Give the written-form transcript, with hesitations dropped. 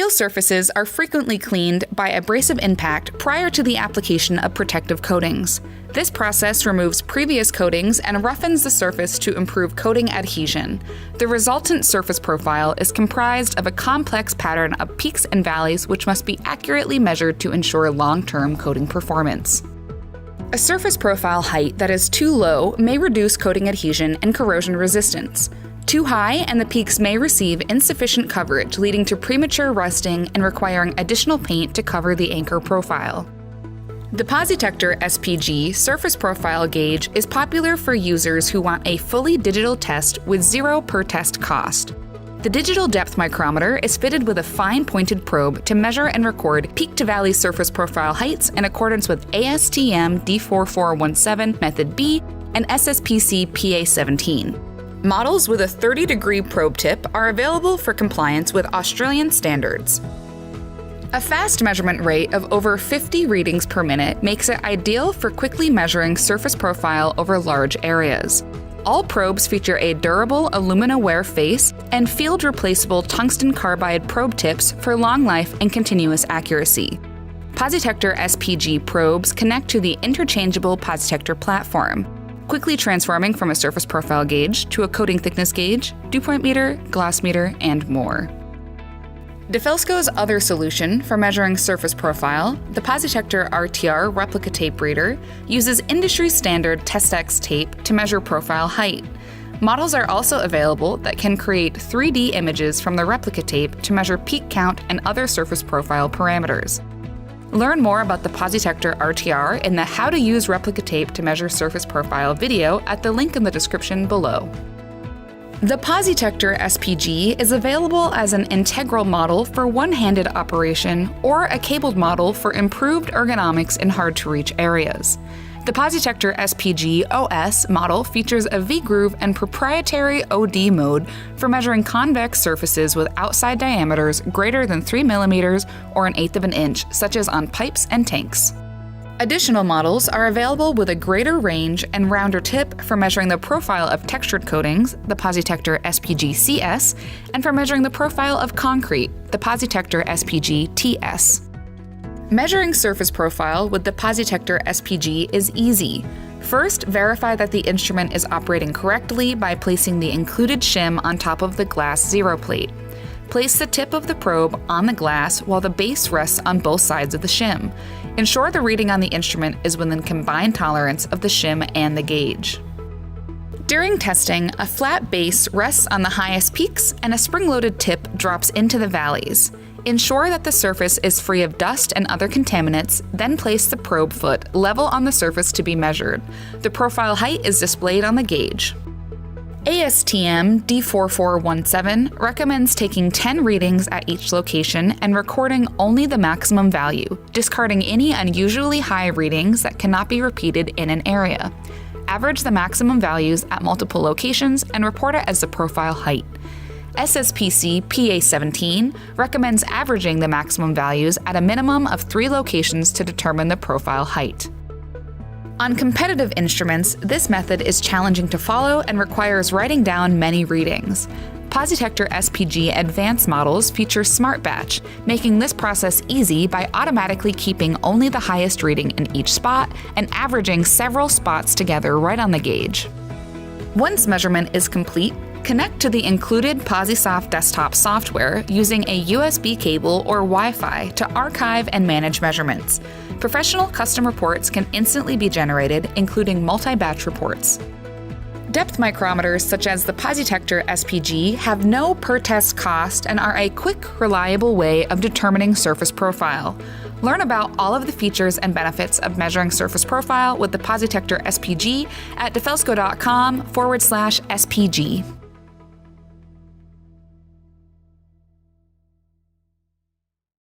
Steel surfaces are frequently cleaned by abrasive impact prior to the application of protective coatings. This process removes previous coatings and roughens the surface to improve coating adhesion. The resultant surface profile is comprised of a complex pattern of peaks and valleys which must be accurately measured to ensure long-term coating performance. A surface profile height that is too low may reduce coating adhesion and corrosion resistance. Too high, and the peaks may receive insufficient coverage, leading to premature rusting and requiring additional paint to cover the anchor profile. The PosiTector SPG surface profile gauge is popular for users who want a fully digital test with zero per test cost. The digital depth micrometer is fitted with a fine pointed probe to measure and record peak to valley surface profile heights in accordance with ASTM D4417 Method B and SSPC PA17. Models with a 30-degree probe tip are available for compliance with Australian standards. A fast measurement rate of over 50 readings per minute makes it ideal for quickly measuring surface profile over large areas. All probes feature a durable alumina-ware face and field-replaceable tungsten carbide probe tips for long life and continuous accuracy. PosiTector SPG probes connect to the interchangeable PosiTector platform, quickly transforming from a surface profile gauge to a coating thickness gauge, dew point meter, gloss meter, and more. DeFelsco's other solution for measuring surface profile, the PosiTector RTR replica tape reader, uses industry-standard Testex tape to measure profile height. Models are also available that can create 3D images from the replica tape to measure peak count and other surface profile parameters. Learn more about the PosiTector RTR in the How to Use Replica Tape to Measure Surface Profile video at the link in the description below. The PosiTector SPG is available as an integral model for one-handed operation or a cabled model for improved ergonomics in hard-to-reach areas. The PosiTector SPG OS model features a V-groove and proprietary OD mode for measuring convex surfaces with outside diameters greater than 3 mm or 1/8 of an inch, such as on pipes and tanks. Additional models are available with a greater range and rounder tip for measuring the profile of textured coatings, the PosiTector SPG CS, and for measuring the profile of concrete, the PosiTector SPG TS. Measuring surface profile with the PosiTector SPG is easy. First, verify that the instrument is operating correctly by placing the included shim on top of the glass zero plate. Place the tip of the probe on the glass while the base rests on both sides of the shim. Ensure the reading on the instrument is within combined tolerance of the shim and the gauge. During testing, a flat base rests on the highest peaks and a spring-loaded tip drops into the valleys. Ensure that the surface is free of dust and other contaminants, then place the probe foot level on the surface to be measured. The profile height is displayed on the gauge. ASTM D4417 recommends taking 10 readings at each location and recording only the maximum value, discarding any unusually high readings that cannot be repeated in an area. Average the maximum values at multiple locations and report it as the profile height. SSPC PA17 recommends averaging the maximum values at a minimum of 3 locations to determine the profile height. On competitive instruments, this method is challenging to follow and requires writing down many readings. PosiTector SPG advanced models feature Smart Batch, making this process easy by automatically keeping only the highest reading in each spot and averaging several spots together right on the gauge. Once measurement is complete, connect to the included PosiSoft desktop software using a USB cable or Wi-Fi to archive and manage measurements. Professional custom reports can instantly be generated, including multi-batch reports. Depth micrometers such as the PosiTector SPG have no per-test cost and are a quick, reliable way of determining surface profile. Learn about all of the features and benefits of measuring surface profile with the PosiTector SPG at defelsco.com/SPG.